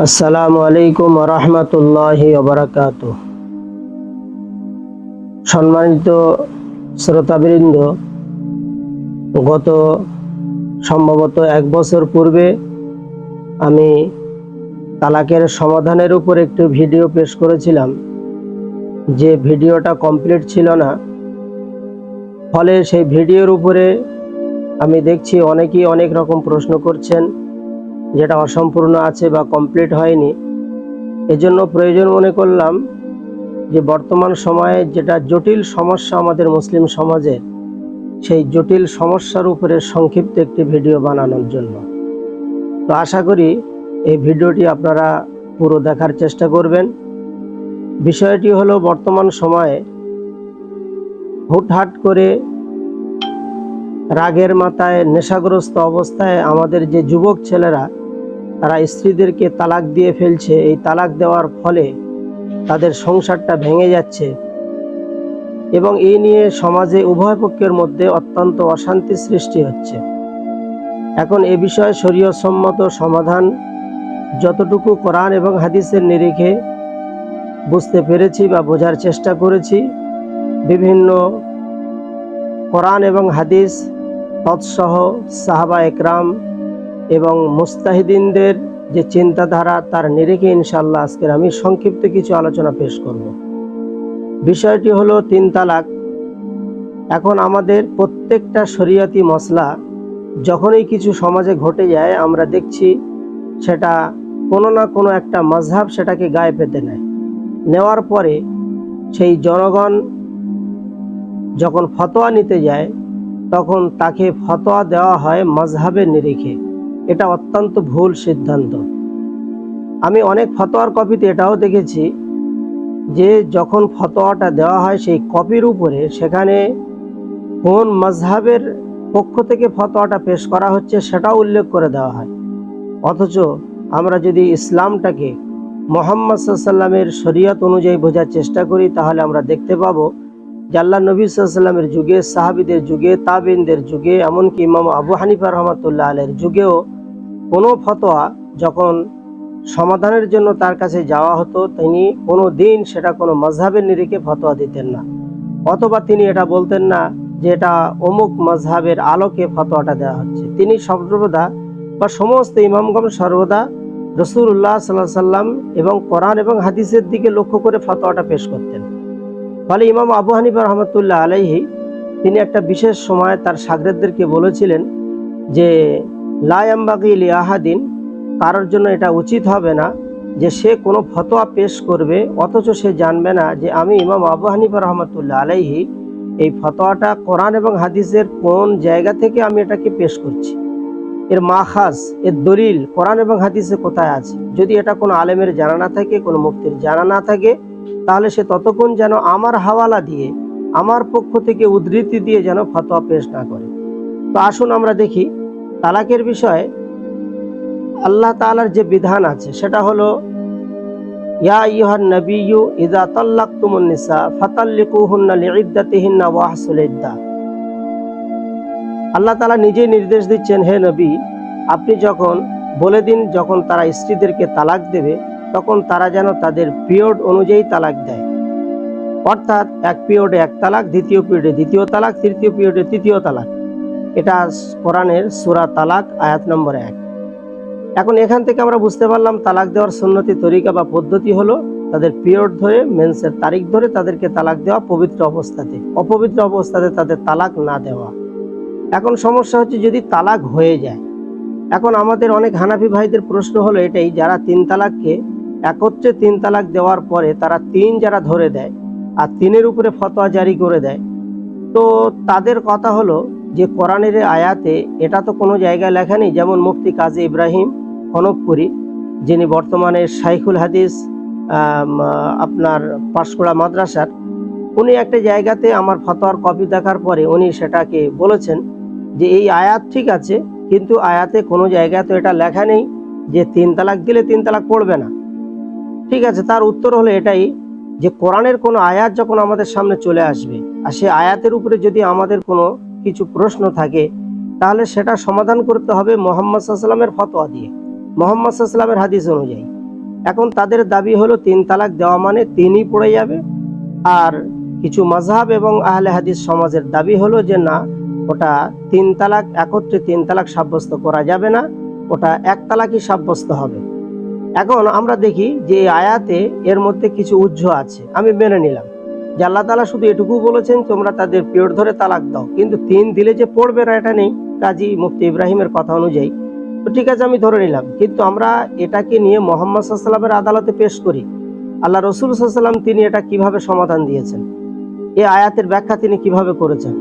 আসসালামু আলাইকুম ওয়া রাহমাতুল্লাহি ওয়া বারাকাতুহু। সম্মানিত শ্রোতাবৃন্দ, গত সম্ভবত 1 বছর পূর্বে আমি তালাকের সমাধানের উপর একটি ভিডিও পেশ করেছিলাম। যে ভিডিওটা কমপ্লিট ছিল না, ফলে সেই ভিডিওর উপরে আমি দেখছি অনেকেই অনেক রকম প্রশ্ন করছেন, যেটা অসম্পূর্ণ আছে বা কমপ্লিট হয়নি। এজন্য প্রয়োজন মনে করলাম যে বর্তমান সময়ে যেটা জটিল সমস্যা আমাদের মুসলিম সমাজে, সেই জটিল সমস্যার উপরে সংক্ষিপ্ত একটি ভিডিও বানানোর জন্য। তো আশা করি এই ভিডিওটি আপনারা পুরো দেখার চেষ্টা করবেন। বিষয়টি হলো, বর্তমান সময়ে হুটহাট করে রাগের মাথায় নেশাগ্রস্ত অবস্থায় আমাদের যে যুবক ছেলেরা, তারা স্ত্রীদেরকে তালাক দিয়ে ফেলছে। এই তালাক দেওয়ার ফলে তাদের সংসারটা ভেঙে যাচ্ছে এবং এই নিয়ে সমাজে উভয় পক্ষের মধ্যে অত্যন্ত অশান্তি সৃষ্টি হচ্ছে। এখন এ বিষয়ে শরীয়তসম্মত সমাধান যতটুকু কোরআন এবং হাদিসের নিরিখে বুঝতে পেরেছি বা বোঝার চেষ্টা করেছি, বিভিন্ন কোরআন এবং হাদিস তৎসহ সাহাবা একরাম এবং মুস্তাহিদিনদের যে চিন্তাধারা, তার নিরিখে ইনশাআল্লাহ আজকের আমি সংক্ষিপ্ত কিছু আলোচনা পেশ করব। বিষয়টি হলো 3 তালাক। এখন আমাদের প্রত্যেকটা শরীয়তি মসলা যখনই কিছু সমাজে ঘটে যায়, আমরা দেখছি সেটা কোনো না কোনো একটা মাযহাব সেটাকে গায়ে পেতে নেয়। নেওয়ার পরে সেই জনগণ যখন ফতোয়া নিতে যায়, তখন তাকে ফতোয়া দেওয়া হয় মাযহাবের নিরিখে। এটা অত্যন্ত ভুল সিদ্ধান্ত। আমি অনেক ফতোয়ার কপিতে এটাও দেখেছি যে যখন ফতোয়াটা দেওয়া হয়, সেই কপির উপরে সেখানে কোন মাযহাবের পক্ষ থেকে ফতোয়াটা পেশ করা হচ্ছে সেটাও উল্লেখ করে দেওয়া হয়। অথচ আমরা যদি ইসলামটাকে মুহাম্মদ সাল্লাল্লাহু আলাইহি ওয়াসাল্লামের শরীয়ত অনুযায়ী বোঝার চেষ্টা করি, তাহলে আমরা দেখতে পাবো যে আল্লাহ নবী সাল্লাল্লাহু আলাইহি ওয়াসাল্লামের যুগে, সাহাবীদের যুগে, তাবেঈনদের যুগে, এমনকি ইমাম আবু হানিফা রাহমাতুল্লাহ আলাইহির যুগেও কোনো ফতোয়া যখন সমাধানের জন্য তার কাছে যাওয়া হতো, তিনি কোনো দিন সেটা কোনো মাযহাবের নিরিখে ফতোয়া দিতেন না, অথবা তিনি এটা বলতেন না যে এটা অমুক মাযহাবের আলোকে ফতোয়াটা দেওয়া হচ্ছে। তিনি সর্বদা বা সমস্ত ইমামগণ সর্বদা রাসূলুল্লাহ সাল্লাল্লাহু আলাইহি ওয়াসাল্লাম এবং কোরআন এবং হাদিসের দিকে লক্ষ্য করে ফতোয়াটা পেশ করতেন। ফলে ইমাম আবু হানিফা রাহমাতুল্লাহ আলাইহি তিনি একটা বিশেষ সময় তার শাগরেদদেরকে বলেছিলেন যে লা ইয়ামবাগি লি আহাদিন, কারোর জন্য এটা উচিত হবে না যে সে কোনো ফতোয়া পেশ করবে অথচ সে জানবে না যে আমি ইমাম আবু হানিফা রাহমাতুল্লাহ আলাইহি এই ফতোয়াটা কোরআন এবং হাদিসের কোন জায়গা থেকে আমি এটাকে পেশ করছি, এর মাখাজ, এর দলিল কোরআন এবং হাদিসে কোথায় আছে। যদি এটা কোনো আলেমের জানা না থাকে, কোনো মুফতির জানা না থাকে, তাহলে সে ততক্ষণ যেন আমার হাওয়ালা দিয়ে, আমার পক্ষ থেকে উদ্ধৃতি দিয়ে যেন ফতোয়া পেশ না করে। তো আসুন আমরা দেখি তালাকের বিষয়ে আল্লাহ তাআলার যে বিধান আছে সেটা হলো, ইয়া আইয়ুহান নাবিয়্যু ইযা তাল্লাকতুমুন নিসা ফাতাল্লিকুহুন্না লিইদ্দাতিহিন্না ওয়া আহসুল ইদ্দাহ। আল্লাহ তাআলা নিজেই নির্দেশ দিচ্ছেন, হে নবী, আপনি যখন বলে দিন যখন তারা স্ত্রীদেরকে তালাক দেবে, তখন তারা যেন তাদের পিরিয়ড অনুযায়ী তালাক দেয়। অর্থাৎ এক পিরিয়ডে 1 তালাক, দ্বিতীয় পিরিয়ডে 2য় তালাক, তৃতীয় পিরিয়ডে 3য় তালাক। এটা কোরআনের সূরা তালাক আয়াত নম্বর 1। এখন এখান থেকে আমরা বুঝতে পারলাম তালাক দেওয়ার সুন্নতি তরিকা বা পদ্ধতি হলো তাদের পিরিয়ড ধরে, মেন্সের তারিখ ধরে তাদেরকে তালাক দেওয়া, পবিত্র অবস্থাতে। অপবিত্র অবস্থাতে তাদের তালাক না দেওয়া। এখন সমস্যা হচ্ছে যদি তালাক হয়ে যায়। এখন আমাদের অনেক হানাফি ভাইদের প্রশ্ন হলো এটাই, যারা 3 তালাককে একত্রে 3 তালাক দেওয়ার পরে তারা 3 যারা ধরে দেয় আর 3-এর উপরে ফতোয়া জারি করে দেয়, তো তাদের কথা হলো যে কোরআনের আয়াতে এটা তো কোনো জায়গায় লেখা নেই। যেমন মুফতি কাজী ইব্রাহিম কনকপুরী, যিনি বর্তমানে শাইখুল হাদিস আপনার পাঁশকুড়া মাদ্রাসার, উনি একটা জায়গাতে আমার ফতোয়ার কপি দেখার পরে উনি সেটাকে বলেছেন যে এই আয়াত ঠিক আছে, কিন্তু আয়াতে কোনো জায়গায় তো এটা লেখা নেই যে 3 তালাক দিলে 3 তালাক পড়বে না। ঠিক আছে, তার উত্তর হলো এটাই যে কোরআনের কোনো আয়াত যখন আমাদের সামনে চলে আসবে আর সে আয়াতের উপরে যদি আমাদের কোনো কিছু প্রশ্ন থাকে, তাহলে সেটা সমাধান করতে হবে মুহাম্মদ সাল্লাল্লাহু আলাইহি ওয়াসাল্লামের ফতোয়া দিয়ে, মুহাম্মদ সাল্লাল্লাহু আলাইহি ওয়াসাল্লামের হাদিস অনুযায়ী। এখন তাদের দাবি হলো 3 তালাক দেওয়া মানে 3ই পড়ে যাবে। আর কিছু মাযহাব এবং আহলে হাদিস সমাজের দাবি হলো যে না, ওটা 3 তালাক, একত্রে 3 তালাক সাব্যস্ত করা যাবে না, ওটা 1 তালাকই সাব্যস্ত হবে। এখন আমরা দেখি যে এই আয়াতে এর মধ্যে কিছু উজ্জ আছে। আমি মেনে নিলাম যে আল্লাহ তাআলা শুধু এটুকু বলেছেন তোমরা তাদের পিরিয়ড ধরে তালাক দাও, কিন্তু 3 দিলে যে পড়বে না এটা নেই। কাজী মুফতি ইব্রাহিমের কথা অনুযায়ী তো ঠিক আছে, আমি ধরে নিলাম। কিন্তু আমরা এটাকে নিয়ে মুহাম্মদ সাল্লাল্লাহু আলাইহি ওয়াসাল্লামের আদালতে পেশ করি, আল্লাহ রাসূল সাল্লাল্লাহু আলাইহি ওয়াসাল্লাম তিনি এটা কিভাবে সমাধান দিয়েছেন, এই আয়াতের ব্যাখ্যা তিনি কিভাবে করেছেন।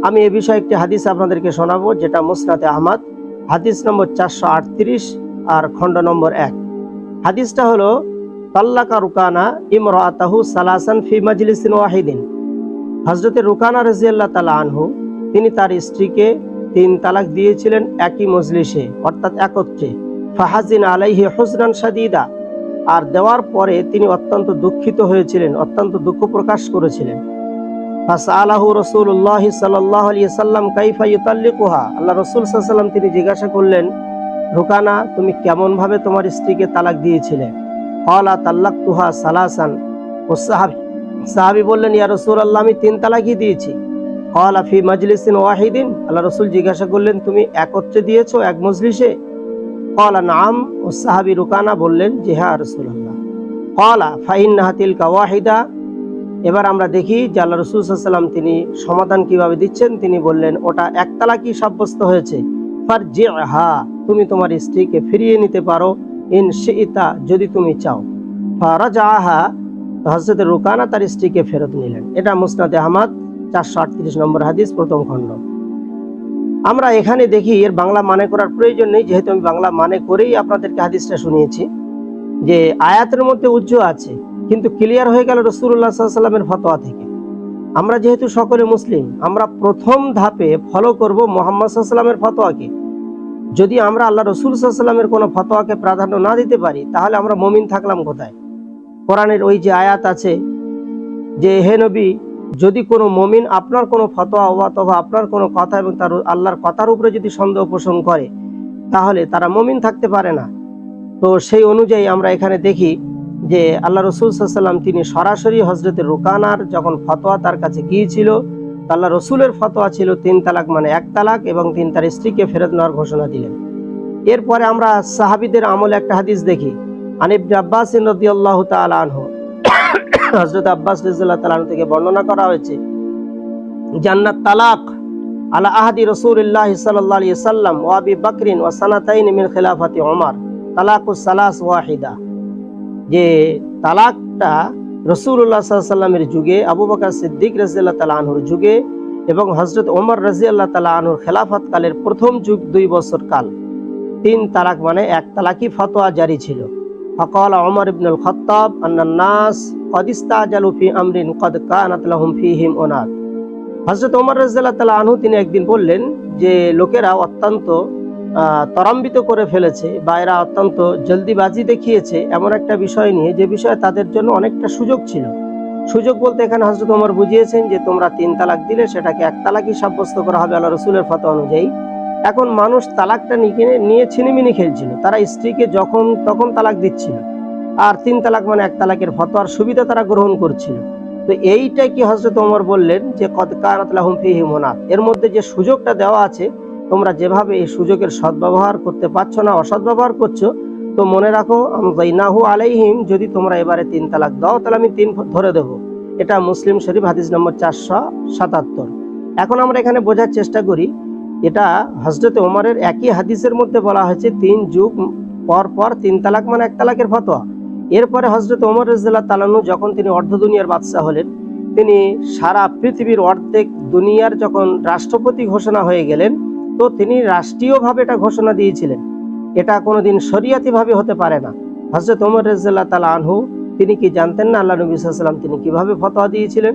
আমি এ বিষয়ে একটি হাদিস আপনাদেরকে শোনাবো, যেটা মুসনাদে আহমদ, হাদিস নম্বর 438 আর খণ্ড নম্বর 1। হাদিসটা হলো তাল্লাকা রুকানা ইমরাতাহু সালাসান ফি মাজলিসিন ওয়াহিদিন। হযরতে রুকানা রাদিয়াল্লাহু তাআলা আনহু তিনি তার স্ত্রীকে 3 তালাক দিয়েছিলেন একই মজলিসে, অর্থাৎ একত্রে। ফাহাজিন আলাইহি হুজনান শাদীদা, আর দেওয়ার পরে তিনি অত্যন্ত দুঃখিত হয়েছিলেন, অত্যন্ত দুঃখ প্রকাশ করেছিলেন। ফাসআলাহু রাসূলুল্লাহ সাল্লাল্লাহু আলাইহি সাল্লাম কাইফা ইউতাল্লিকুহা, আল্লাহ রাসূল সাল্লাল্লাহু আলাইহি সাল্লাম তিনি জিজ্ঞাসা করলেন, রুকানা তুমি কেমন ভাবে তোমার স্ত্রীকে তালাক দিয়েছিলে? ক্বালা তাল্লাকতুহা সালাসান, ও সাহাবী বললেন, ইয়া রাসূলুল্লাহ আমি 3 তালাকই দিয়েছি। ক্বালা ফি মাজলিসিন ওয়াহিদিন, আল্লাহ রাসূল জিজ্ঞাসা করলেন তুমি একত্রে দিয়েছো, এক মজলিসে? ক্বালা নাম, ও সাহাবী রুকানা বললেন যে হ্যাঁ রাসূলুল্লাহ। ক্বালা ফাইন্নাহা তিলকা ওয়াহিদা। এবার আমরা দেখি যে আল্লাহ রাসূল সাল্লাল্লাহু আলাইহি ওয়াসাল্লাম তিনি সমাধান কিভাবে দিচ্ছেন। তিনি বললেন ওটা 1 তালাকই সাব্যস্ত হয়েছে। ফারজিহা, তুমি তোমার স্ত্রীকে ফিরিয়ে নিতে পারো, ইন শিইতা, যদি তুমি চাও। ফারাজাহা, হযরত রুকানা তার স্ত্রীকে ফেরত নিলেন। এটা মুসনাদে আহমদ 438 নম্বর হাদিস, প্রথম খণ্ড। আমরা এখানে দেখি এর বাংলা মানে করার প্রয়োজন নেই, যেহেতু আমি বাংলা মানে করেই আপনাদেরকে হাদিসটা শুনিয়েছি, যে আয়াতের মধ্যে উজ্জ আছে, কিন্তু ক্লিয়ার হয়ে গেল রাসূলুল্লাহ সাল্লাল্লাহু আলাইহি ওয়াসাল্লামের ফতোয়া থেকে। আমরা যেহেতু সকলে মুসলিম, আমরা প্রথম ধাপে ফলো করব মুহাম্মদ সাল্লাল্লাহু আলাইহি ওয়াসাল্লামের ফতোয়াকে। যদি আমরা আল্লাহ রাসূল সাল্লাল্লাহু আলাইহি ওয়াসাল্লামের কোনো ফতোয়াকে প্রাধান্য না দিতে পারি, তাহলে আমরা মুমিন থাকলাম কোথায়? কোরআনের ওই যে আয়াত আছে যে হে নবী, যদি কোনো মুমিন আপনার কোনো ফতোয়া অথবা আপনার কোনো কথা এবং তার আল্লাহর কথার উপরে যদি সন্দেহ পোষণ করে, তাহলে তারা মুমিন থাকতে পারে না। তো সেই অনুযায়ী আমরা এখানে দেখি যে আল্লাহ রাসূল সাল্লাল্লাহু আলাইহি ওয়াসাল্লাম তিনি সরাসরি হযরত রুকানার যখন ফতোয়া তার কাছে গিয়েছিল, আল্লাহ রাসূলের ফতোয়া ছিল 3 তালাক মানে 1 তালাক, এবং তিনি তার স্ত্রীকে ফেরত নেওয়ার ঘোষণা দিলেন। এরপরে আমরা সাহাবীদের আমলে একটা হাদিস দেখি। আন ইবনে আব্বাস রাদিয়াল্লাহু তাআলা আনহু, হযরত আব্বাস রাদিয়াল্লাহু তাআলা আনহু থেকে বর্ণনা করা হয়েছে, জান্নাত তালাক আলা আহদি রাসূলিল্লাহ সাল্লাল্লাহু আলাইহি ওয়াসাল্লাম ওয়া আবি বকরিন ওয়া সানাতাইন মিন খিলাফাতি ওমর তালাকুস সালাস ওয়াহিদা, যে তালাকটা রাসূলুল্লাহ সাল্লাল্লাহু আলাইহি ওয়াসাল্লামের যুগে, আবু বকর সিদ্দিক রাদিয়াল্লাহু তাআলা আনহুর যুগে এবং হযরত ওমর রাদিয়াল্লাহু তাআলা আনহুর খেলাফত কালের প্রথম যুগ 2 বছর কাল 3 তালাক মানে 1 তালাকই ফতোয়া জারি ছিল। ফাকালা ওমর ইবনুল খাত্তাব আন্নান নাস ক্বাদ ইস্তাজালু ফি আমরিন ক্বাদ কানাত লাহুম ফীহিম উনাত। হযরত ওমর রাদিয়াল্লাহু তাআলা আনহু তিনি একদিন বললেন যে লোকেরা অত্যন্ত ত্বরান্বিত করে ফেলেছে বা এরা অত্যন্ত জলদিবাজি দেখিয়েছে এমন একটা বিষয় নিয়ে, যে বিষয়ে তাদের জন্য অনেকটা সুযোগ ছিল। সুযোগ বলতে এখানে হযরত ওমর বুঝিয়েছেন যে তোমরা 3 তালাক দিলে সেটাকে 1 তালাকই সাব্যস্ত করা হবে আল্লাহ রাসূলের ফতোয়া অনুযায়ী। এখন মানুষ তালাকটা নিয়ে ছিনিমিনি খেলছিল, তারা স্ত্রীকে যখন তখন তালাক দিচ্ছিল, আর 3 তালাক মানে 1 তালাকের ফতোয়ার সুবিধা তারা গ্রহণ করছিল। তো এইটাই কি হযরত ওমর বললেন যে কদ কানাত লাহুম ফীহিম উনাত, এর মধ্যে যে সুযোগটা দেওয়া আছে, তোমরা যেভাবে এই সুযোগের সদ্ব্যবহার করতে পারছো না, অসদ্ব্যবহার করছো, তো মনে রাখো আমযাইনাহু আলাইহিম, যদি তোমরা এবারে 3 তালাক দাও তাহলে আমি 3 ধরে দেব। এটা মুসলিম শরীফ হাদিস নম্বর 477। এখন আমরা এখানে বোঝার চেষ্টা করি, এটা হযরত ওমরের একই হাদিসের মধ্যে বলা হয়েছে 3 যুগ পর পর 3 তালাক মানে 1 তালাকের ফতোয়া। এরপরে হযরত ওমর রাদিয়াল্লাহু তাআলা আনহু যখন তিনি অর্ধ দুনিয়ার বাদশা হলেন, তিনি সারা পৃথিবীর অর্ধেক দুনিয়ার যখন রাষ্ট্রপতি ঘোষণা হয়ে গেলেন, তো তিনি রাষ্ট্রীয়ভাবে এটা ঘোষণা দিয়েছিলেন। এটা কোনোদিন শরিয়াতি ভাবে হতে পারে না। হযরত ওমর রাদিয়াল্লাহু তাআলা আনহু তিনি কি জানতেন না আল্লাহ নবী সাল্লাল্লাহু আলাইহি ওয়াসাল্লাম তিনি কিভাবে ফতোয়া দিয়েছিলেন?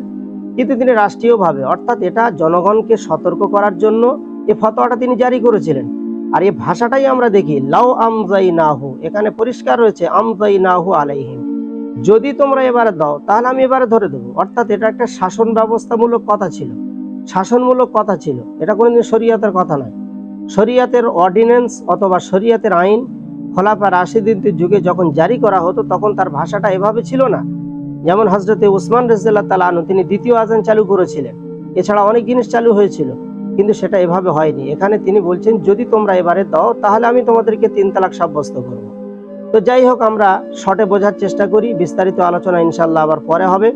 কিন্তু তিনি রাষ্ট্রীয়ভাবে, অর্থাৎ এটা জনগণকে সতর্ক করার জন্য এই ফতোয়াটা তিনি জারি করেছিলেন। আর এই ভাষাটাই আমরা দেখি লাউ আমযাইনাহু, এখানে পরিষ্কার রয়েছে আমযাইনাহু আলাইহিম, যদি তোমরা এবারে দাও তাহলে আমি এবারে ধরে দেবো। অর্থাৎ এটা একটা শাসন ব্যবস্থামূলক কথা ছিল, শাসনমূলক কথা ছিল, এটা কোনোদিন শরিয়াতের কথা নয়। শরিয়াতের অর্ডিন্যান্স অথবা শরিয়াতের আইন খোলাফা রাশিদিনদের যুগে যখন জারি করা হতো তখন তার ভাষাটা এভাবে ছিল না। যেমন হযরতে উসমান রাদিয়াল্লাহু তাআলা আনহু তিনি দ্বিতীয় আযান চালু করেছিলেন, এছাড়া অনেক জিনিস চালু হয়েছিল, কিন্তু সেটা এভাবে হয়নি। এখানে তিনি বলছেন যদি তোমরা এবারে দাও তাহলে আমি তোমাদেরকে 3 তালাক সাব্যস্ত করব। তো যাই হোক, আমরা শর্টে বোঝার চেষ্টা করি, বিস্তারিত আলোচনা ইনশাআল্লাহ আবার পরে হবে,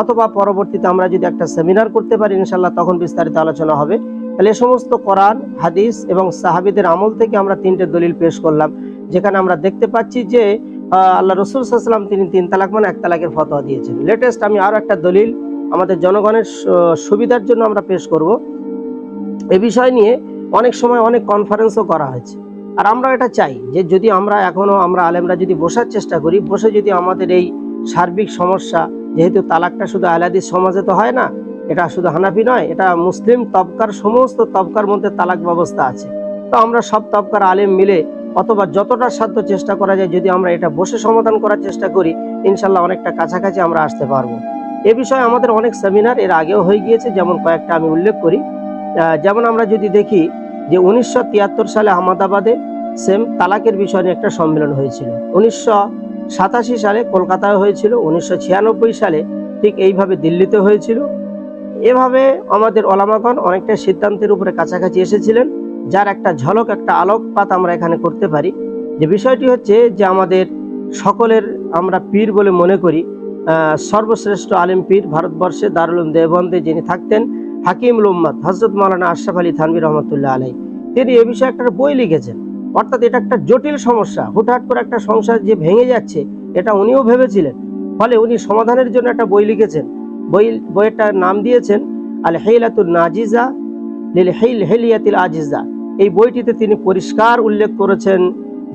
অথবা পরবর্তীতে আমরা যদি একটা সেমিনার করতে পারি ইনশাআল্লাহ তখন বিস্তারিত আলোচনা হবে। তাহলে এ সমস্ত কোরআন, হাদিস এবং সাহাবীদের আমল থেকে আমরা 3টে দলিল পেশ করলাম, যেখানে আমরা দেখতে পাচ্ছি যে আল্লাহ রাসূল সাল্লাল্লাহু আলাইহি ওয়াসাল্লাম তিনি 3 তালাক মানে 1 তালাকের ফতোয়া দিয়েছেন। লেটেস্ট আমি আরো একটা দলিল আমাদের জনগণের সুবিধার জন্য আমরা পেশ করব। এই বিষয় নিয়ে অনেক সময় অনেক কনফারেন্সও করা হয়েছে, আর আমরা এটা চাই যে যদি আমরা আলেমরা যদি বসার চেষ্টা করি, বসে যদি আমাদের এই সার্বিক সমস্যা, যেহেতু তালাকটা শুধু আহলে হাদিস সমাজে তো হয় না, এটা শুধু হানাফি নয়, এটা মুসলিম তবকার সমস্ত তবকার মধ্যে তালাক ব্যবস্থা আছে। তো আমরা সব তবকার আলেম মিলে অথবা যতটা সাধ্য চেষ্টা করা যায় যদি আমরা এটা বসে সমাধান করার চেষ্টা করি, ইনশাল্লাহ অনেকটা কাছাকাছি আমরা আসতে পারবো। এ বিষয়ে আমাদের অনেক সেমিনার এর আগেও হয়ে গিয়েছে, যেমন কয়েকটা আমি উল্লেখ করি। যেমন আমরা যদি দেখি যে 1973 সালে আহমেদাবাদে সেম তালাকের বিষয় নিয়ে একটা সম্মেলন হয়েছিল, 1987 সালে কলকাতায় হয়েছিল, 1996 সালে ঠিক এইভাবে দিল্লিতে হয়েছিল। এভাবে আমাদের ওলামাগণ অনেকটা সিদ্ধান্তের উপরে কাছাকাছি এসেছিলেন, যার একটা ঝলক, একটা আলোকপাত আমরা এখানে করতে পারি। যে বিষয়টি হচ্ছে যে আমাদের সকলের আমরা পীর বলে মনে করি, সর্বশ্রেষ্ঠ আলেম পীর ভারতবর্ষে দারুল উলুম দেওবন্দে যিনি থাকতেন, হাকিমুল উম্মাত হযরত মাওলানা আশরাফ আলী থানভী রহমাতুল্লাহ আলাইহি, তিনি এ বিষয়ে একটা বই লিখেছেন। অর্থাৎ এটা একটা জটিল সমস্যা, হুটহাট করে একটা সংসার যে ভেঙে যাচ্ছে এটা উনিও ভেবেছিলেন, ফলে উনি সমাধানের জন্য একটা বই লিখেছেন। বইয়েরটার নাম দিয়েছেন আল হিলাতুন নাজিজা লিল হিলিয়াতিল আজিজা। এই বইটিতে তিনি পরিষ্কার উল্লেখ করেছেন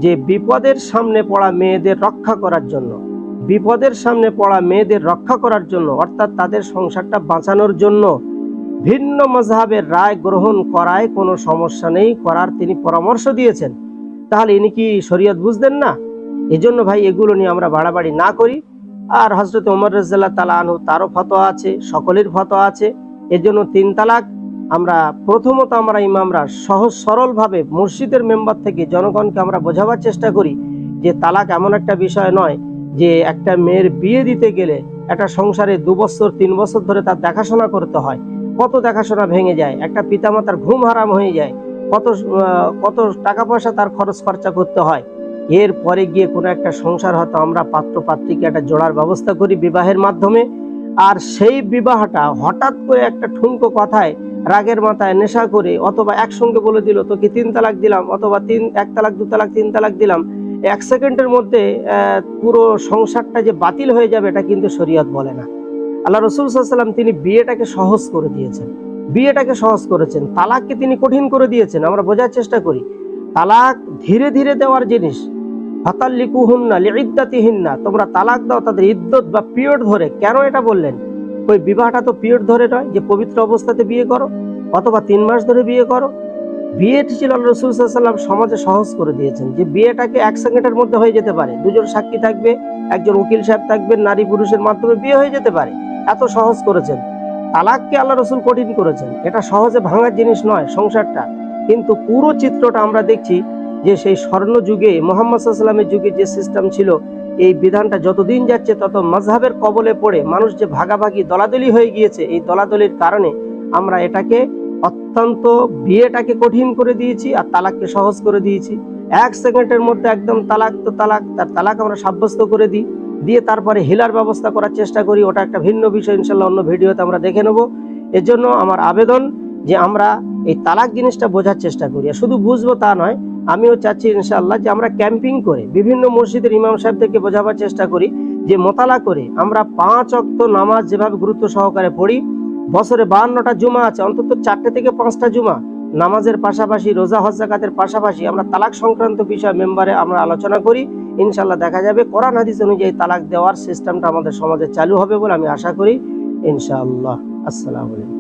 যে বিপদের সামনে পড়া মেয়েদের রক্ষা করার জন্য, বিপদের সামনে পড়া মেয়েদের রক্ষা করার জন্য, অর্থাৎ তাদের সংসারটা বাঁচানোর জন্য ভিন্ন মাযহাবের রায় গ্রহণ করায় কোনো সমস্যা নেই, করার তিনি পরামর্শ দিয়েছেন। তাহলে ইনি কি শরীয়ত বুঝতেন না? এজন্য ভাই এগুলো নিয়ে আমরা বাড়াবাড়ি না করি। আর হযরত ওমর রাদিয়াল্লাহু তাআলা আনহু তারও ফতোয়া আছে, সকলের ফতোয়া আছে। এজন্য 3 তালাক আমরা প্রথমত আমরা ইমামরা সহজ সরলভাবে মসজিদের মেম্বার থেকে জনগণকে আমরা বোঝাবার চেষ্টা করি যে তালাক এমন একটা বিষয় নয় যে একটা মেয়ের বিয়ে দিতে গেলে একটা সংসারে 2 বছর 3 বছর ধরে তার দেখাশোনা করতে হয়, কত দেখাশোনা ভেঙে যায়, একটা পিতামাতার ঘুম হারাম হয়ে যায়, কত টাকা পয়সা তার খরচ খরচা করতে হয়। এরপরে গিয়ে কোনো একটা সংসার হয়তো আমরা পাত্র পাত্রীকে একটা জোড়ার ব্যবস্থা করি বিবাহের মাধ্যমে, আর সেই বিবাহটা হঠাৎ করে একটা ঠুনকো কথায় রাগের মাথায় নেশা করে অথবা একসঙ্গে বলে দিল তোকে 3 তালাক দিলাম, অথবা 1 তালাক 2 তালাক 3 তালাক দিলাম, 1 সেকেন্ডের মধ্যে পুরো সংসারটা যে বাতিল হয়ে যাবে এটা কিন্তু শরীয়ত বলে না। আল্লাহ রাসূল সাল্লাল্লাহু আলাইহি ওয়াসাল্লাম তিনি বিয়েটাকে সহজ করে দিয়েছেন, বিয়েটাকে সহজ করেছেন, তালাককে তিনি কঠিন করে দিয়েছেন। আমরা বোঝার চেষ্টা করি তালাক ধীরে ধীরে দেওয়ার জিনিস। ফাতাল্লিকুহুন্না লিইদ্দাতিহিন্না, তোমরা তালাক দাও তাদের ইদ্দত বা পিরিয়ড ধরে। কেন এটা বললেন? ওই বিবাহটা তো পিরিয়ড ধরে নয় যে পবিত্র অবস্থাতে বিয়ে করো অথবা 3 মাস ধরে বিয়ে করো। বিয়েটি ছিল আল্লাহ রাসূল সাল্লাল্লাহু আলাইহি ওয়াসাল্লাম সমাজে সহজ করে দিয়েছেন যে বিয়েটাকে 1 সেকেন্ডের মধ্যে হয়ে যেতে পারে, 2 জন সাক্ষী থাকবে, একজন উকিল সাহেব থাকবেন, নারী পুরুষের মাধ্যমে বিয়ে হয়ে যেতে পারে, এত সহজ করেছেন। তালাককে আল্লাহ রাসূল কঠিন করেছেন, এটা সহজে ভাঙার জিনিস নয় সংসারটা। কিন্তু পুরো চিত্রটা আমরা দেখছি যে সেই স্বর্ণ যুগে মুহাম্মদ সাল্লাল্লাহু আলাইহি ওয়াসাল্লামের যুগে যে সিস্টেম ছিল, এই বিধানটা যতদিন যাচ্ছে তত মাযহাবের কবলে পড়ে মানুষ যে ভাগাভাগি দলাদলি হয়ে গিয়েছে, এই দলাদলির কারণে আমরা এটাকে অত্যন্ত বিয়েটাকে কঠিন করে দিয়েছি আর তালাককে সহজ করে দিয়েছি। 1 সেকেন্ডের মধ্যে একদম তালাক তো তালাক, তার তালাক আমরা সাব্যস্ত করে দিই, দিয়ে তারপরে হিলার ব্যবস্থা করার চেষ্টা করি। ওটা একটা ভিন্ন বিষয়, ইনশাল্লাহ অন্য ভিডিওতে আমরা দেখে নেব। এজন্য আমার আবেদন যে আমরা এই তালাক জিনিসটা বোঝার চেষ্টা করি, আর শুধু বুঝবো তা নয়, আমিও চাচ্ছি ইনশাআল্লাহ যে আমরা ক্যাম্পিং করে বিভিন্ন মসজিদের ইমাম সাহেবদেরকে বোঝাবার চেষ্টা করি যে মোতালা করে আমরা 5 ওয়াক্ত নামাজ যেভাবে গুরুত্ব সহকারে পড়ি, বছরে 52টা জুমা আছে, অন্তত 4টে থেকে 5টা জুমা নামাজের পাশাপাশি রোজা হজ যাকাতের পাশাপাশি আমরা তালাক সংক্রান্ত বিষয় মেম্বারে আমরা আলোচনা করি। ইনশাআল্লাহ দেখা যাবে কোরআন হাদিস অনুযায়ী তালাক দেওয়ার সিস্টেমটা আমাদের সমাজে চালু হবে বলে আমি আশা করি ইনশাআল্লাহ। আসসালামু আলাইকুম।